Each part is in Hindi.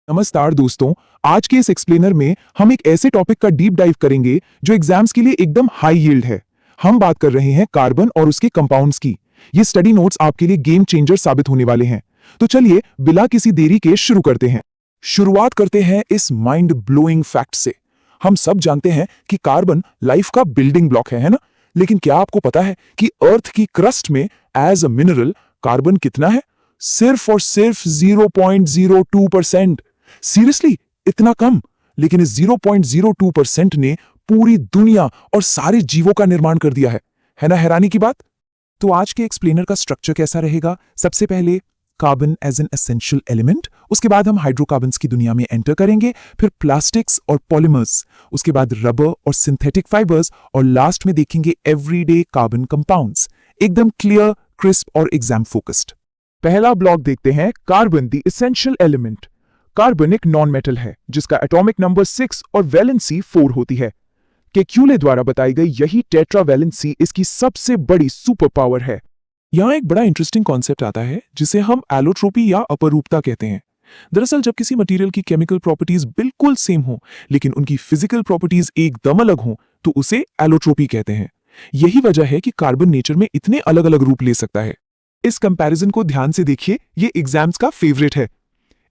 नमस्कार दोस्तों। आज के इस एक्सप्लेनर में हम एक ऐसे टॉपिक का डीप डाइव करेंगे जो एग्जाम्स के लिए एकदम हाई यील्ड है। हम बात कर रहे हैं कार्बन और उसके कंपाउंड्स की। ये स्टडी नोट्स आपके लिए गेम चेंजर साबित होने वाले हैं। तो चलिए बिना किसी देरी के शुरू करते हैं। शुरुआत करते हैं इस माइंड ब्लोइंग फैक्ट से। हम सब जानते हैं कि कार्बन लाइफ का बिल्डिंग ब्लॉक है ना? लेकिन क्या आपको पता है कि अर्थ की क्रस्ट में एज अ मिनरल कार्बन कितना है? सिर्फ और सिर्फ 0.02%। सीरियसली, इतना कम? लेकिन इस 0.02% ने पूरी दुनिया और सारे जीवों का निर्माण कर दिया है ना हैरानी की बात? तो आज के एक्सप्लेनर का स्ट्रक्चर कैसा रहेगा? सबसे पहले carbon as an essential element, उसके बाद हम हाइड्रोकार्बन्स की दुनिया में एंटर करेंगे, फिर प्लास्टिक्स और पॉलीमर्स, उसके बाद रबर और सिंथेटिक फाइबर्स, और लास्ट में देखेंगे एवरीडे कार्बन कंपाउंड्स। एकदम क्लियर, क्रिस्प और एग्जाम फोकस्ड। पहला ब्लॉक देखते हैं, carbon the essential element. Carbon एक नॉन मेटल है जिसका एटॉमिक नंबर 6 और वैलेंसी 4 होती है। केक्यूले द्वारा बताई गई यही टेट्रा वैलेंसी इसकी सबसे बड़ी सुपर पावर है। यहां एक बड़ा इंटरेस्टिंग कॉन्सेप्ट आता है जिसे हम एलोट्रोपी या अपरूपता कहते हैं। दरअसल जब किसी मटेरियल की केमिकल प्रॉपर्टीज बिल्कुल सेम हो लेकिन उनकी फिजिकल प्रॉपर्टीज एकदम अलग हो तो उसे एलोट्रोपी कहते हैं। यही वजह है कि कार्बन नेचर में इतने अलग अलग रूप ले सकता है। इस कंपैरिजन को ध्यान से देखिए, ये एग्जाम्स का फेवरेट है।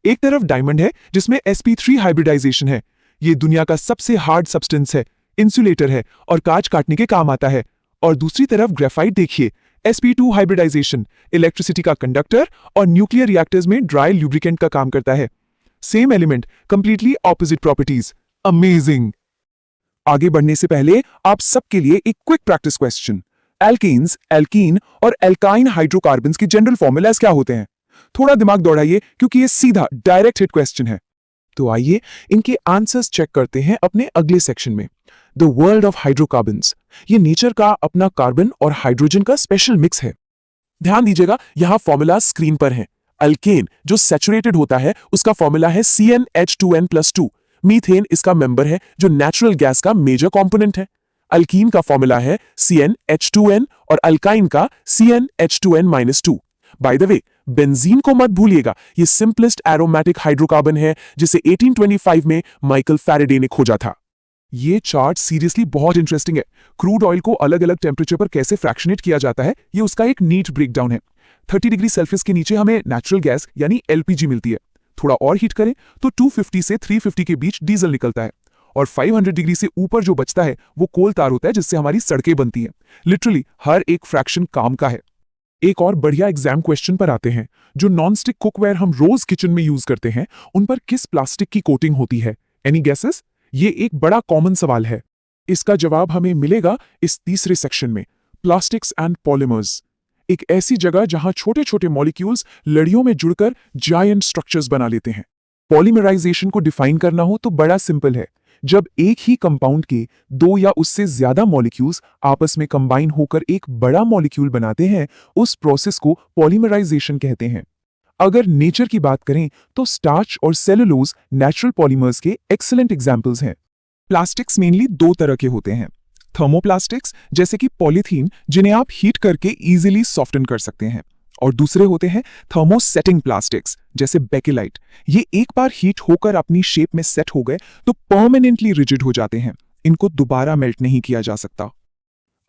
एक तरफ डायमंड है जिसमें sp3 हाइब्रिडाइजेशन है। ये दुनिया का सबसे हार्ड सब्सटेंस है, इंसुलेटर है और कांच काटने के काम आता है। और दूसरी तरफ ग्रेफाइट देखिए, sp2 हाइब्रिडाइजेशन, इलेक्ट्रिसिटी का कंडक्टर और न्यूक्लियर रिएक्टर्स में ड्राई ल्यूब्रिकेंट का काम करता है। Same element, completely opposite properties. Amazing. आगे बढ़ने से पहले आप सबके लिए एक quick practice question. Alkanes, alkene और एल्काइन हाइड्रोकार्बन्स के जनरल फॉर्मूलाज क्या होते हैं? थोड़ा दिमाग दौड़ाइए क्योंकि ये सीधा डायरेक्ट हिट क्वेश्चन है। तो आइए इनके आंसर्स चेक करते हैं अपने अगले सेक्शन में। द वर्ल्ड ऑफ हाइड्रोकार्बन्स, ये नेचर का अपना कार्बन और हाइड्रोजन का स्पेशल मिक्स है। ध्यान दीजिएगा, यहां फॉर्मूला स्क्रीन पर है। अल्केन जो सैचुरेटेड होता है उसका फॉर्मूला है CnH2n+2। मीथेन इसका मेंबर है जो नेचुरल गैस का मेजर कंपोनेंट है। अल्कीन का फॉर्मूला है CnH2n और अल्काइन का CnH2n-2। By the way, benzene को मत भूलिएगा, ये सिंपलेस्ट एरोमेटिक हाइड्रोकार्बन है जिसे 1825 में माइकल फैराडे ने खोजा था। ये चार्ट सीरियसली बहुत इंटरेस्टिंग है। क्रूड ऑयल को अलग अलग टेम्परेचर पर कैसे फ्रैक्शनेट किया जाता है, ये उसका एक नीट ब्रेकडाउन है। 30 डिग्री सेल्सियस के नीचे हमें नेचुरल गैस यानी LPG मिलती है। थोड़ा और हीट करें तो 250 से 350 के बीच डीजल निकलता है। और 500 डिग्री से ऊपर जो बचता है वो कोल तार होता है जिससे हमारी सड़कें बनती हैं। लिटरली हर एक फ्रैक्शन काम का है। एक और बढ़िया एग्जाम क्वेश्चन पर आते हैं। जो नॉनस्टिक कुकवेयर हम रोज किचन में यूज करते हैं उन पर किस प्लास्टिक की कोटिंग होती है? Any guesses? ये एक बड़ा कॉमन सवाल है। इसका जवाब हमें मिलेगा इस तीसरे सेक्शन में, प्लास्टिक्स एंड पॉलीमर्स। एक ऐसी जगह जहां छोटे छोटे मॉलिक्यूल्स लड़ियों में जुड़कर जायंट स्ट्रक्चर्स बना लेते हैं। पॉलीमराइजेशन को डिफाइन करना हो तो बड़ा सिंपल है। जब एक ही कंपाउंड के दो या उससे ज्यादा मॉलिक्यूल्स आपस में कंबाइन होकर एक बड़ा मॉलिक्यूल बनाते हैं, उस प्रोसेस को पॉलीमराइजेशन कहते हैं। अगर नेचर की बात करें तो स्टार्च और सेलुलोज नेचुरल पॉलीमर्स के एक्सीलेंट एग्जाम्पल्स हैं। प्लास्टिक्स मेनली दो तरह के होते हैं। थर्मोप्लास्टिक्स जैसे कि पॉलीथीन, जिन्हें आप हीट करके इजीली सॉफ्टन कर सकते हैं, और दूसरे होते हैं थर्मोसेटिंग प्लास्टिक्स जैसे बेकेलाइट। ये एक बार हीट होकर अपनी शेप में सेट हो गए तो परमानेंटली रिजिड हो जाते हैं। इनको दोबारा मेल्ट नहीं किया जा सकता।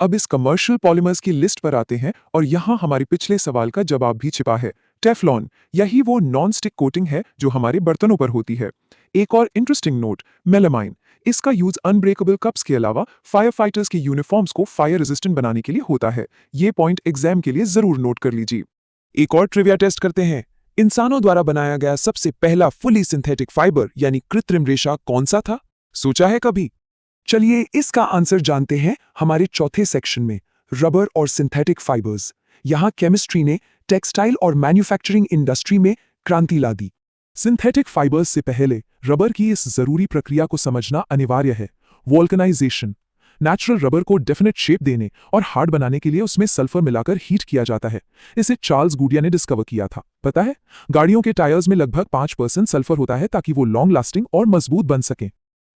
अब इस कमर्शियल पॉलीमर्स की लिस्ट पर आते हैं और यहां हमारे पिछले सवाल का जवाब भी छिपा है। टेफ्लॉन, यही वो नॉन स्टिक कोटिंग है जो हमारे बर्तनों पर होती है। एक और इंटरेस्टिंग नोट, मेलामाइन। इसका यूज अनब्रेकेबल कप्स के अलावा फायर फाइटर्स के यूनिफॉर्म्स को फायर रेजिस्टेंट बनाने के लिए होता है। ये पॉइंट एग्जाम के लिए जरूर नोट कर लीजिए। एक और ट्रिविया टेस्ट करते हैं। इंसानों द्वारा बनाया गया सबसे पहला फुली सिंथेटिक फाइबर यानी कृत्रिम रेशा कौन सा था? सोचा है कभी? चलिए इसका आंसर जानते हैं हमारे चौथे सेक्शन में, रबर और सिंथेटिक फाइबर्स। यहां केमिस्ट्री ने टेक्सटाइल और मैन्युफैक्चरिंग इंडस्ट्री में क्रांति ला दी। सिंथेटिक फाइबर्स से पहले रबर की इस जरूरी प्रक्रिया को समझना अनिवार्य है, वोल्कनाइजेशन। नेचुरल रबर को डेफिनेट शेप देने और हार्ड बनाने के लिए उसमें सल्फर मिलाकर हीट किया जाता है। इसे चार्ल्स गुडिया ने डिस्कवर किया था। पता है, गाड़ियों के टायर्स में लगभग 5% सल्फर होता है ताकि वो लॉन्ग लास्टिंग और मजबूत बन सकें।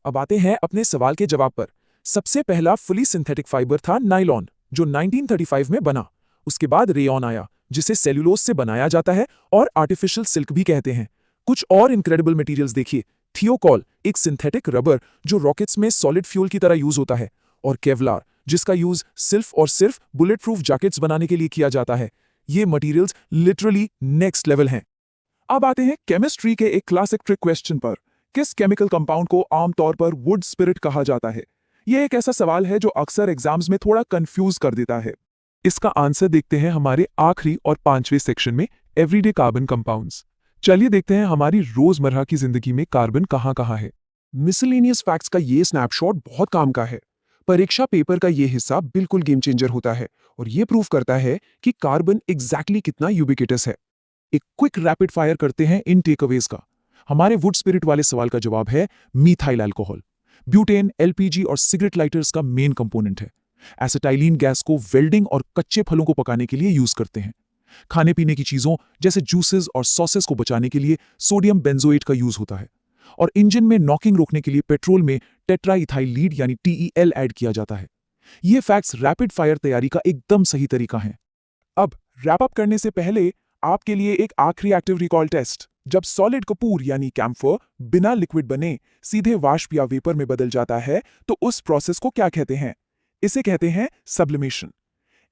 अब आते हैं अपने सवाल के जवाब पर। सबसे पहला फुली सिंथेटिक फाइबर था नायलॉन, जो 1935 में बना। उसके बाद रेयॉन आया, जिसे सेल्यूलोज से बनाया जाता है और आर्टिफिशियल सिल्क भी कहते हैं। कुछ और इनक्रेडिबल मटेरियल्स देखिए। थियोकॉल, एक सिंथेटिक रबर जो रॉकेट्स में सॉलिड फ्यूल की तरह यूज होता है, और केवलार, जिसका यूज सिर्फ और सिर्फ बुलेट प्रूफ जैकेट्स बनाने के लिए किया जाता है। ये मटेरियल्स लिटरली नेक्स्ट लेवल हैं। अब आते हैं केमिस्ट्री के एक क्लासिक ट्रिक क्वेश्चन पर। किस केमिकल कंपाउंड को आमतौर पर वुड स्पिरिट कहा जाता है? यह एक ऐसा सवाल है जो अक्सर एग्जाम्स में थोड़ा कंफ्यूज कर देता है। इसका आंसर देखते हैं हमारे आखिरी और 5वें सेक्शन में, एवरीडे कार्बन कंपाउंड्स। चलिए देखते हैं हमारी रोजमर्रा की जिंदगी में कार्बन कहाँ कहाँ है। मिसलेनियस फैक्ट्स का ये स्नैपशॉट बहुत काम का है। परीक्षा पेपर का ये हिस्सा बिल्कुल गेम चेंजर होता है और ये प्रूव करता है कि कार्बन एग्जैक्टली कितना यूबिक्विटस है। एक क्विक रैपिड फायर करते हैं इन टेकअवेज का। हमारे वुड स्पिरिट वाले सवाल का जवाब है मीथाइल अल्कोहल। ब्यूटेन, एलपीजी और सिगरेट लाइटर्स का मेन कंपोनेंट है। एसिटाइलिन गैस को वेल्डिंग और कच्चे फलों को पकाने के लिए यूज करते हैं। खाने पीने की चीजों जैसे जूसेस और सॉसेस को बचाने के लिए सोडियम बेंजोएट का यूज होता है। और इंजन में नॉकिंग रोकने के लिए पेट्रोल में टेट्राइथाइल लीड यानी टीईएल ऐड किया जाता है। ये फैक्ट्स रैपिड फायर तैयारी का एकदम सही तरीका है। अब रैप अप करने से पहले आपके लिए एक आखिरी एक्टिव रिकॉल टेस्ट। जब सॉलिड कपूर यानी कैम्फर बिना लिक्विड बने सीधे वाष्प या वेपर में बदल जाता है तो उस प्रोसेस को क्या कहते हैं? इसे कहते हैं सब्लिमेशन।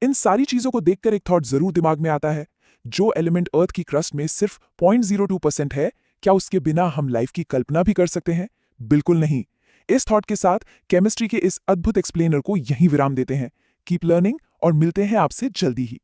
इन सारी चीजों को देखकर एक थॉट जरूर दिमाग में आता है, जो एलिमेंट अर्थ की क्रस्ट में सिर्फ 0.02% है, क्या उसके बिना हम लाइफ की कल्पना भी कर सकते हैं? बिल्कुल नहीं। इस थॉट के साथ केमिस्ट्री के इस अद्भुत एक्सप्लेनर को यहीं विराम देते हैं। कीप लर्निंग और मिलते हैं आपसे जल्दी ही।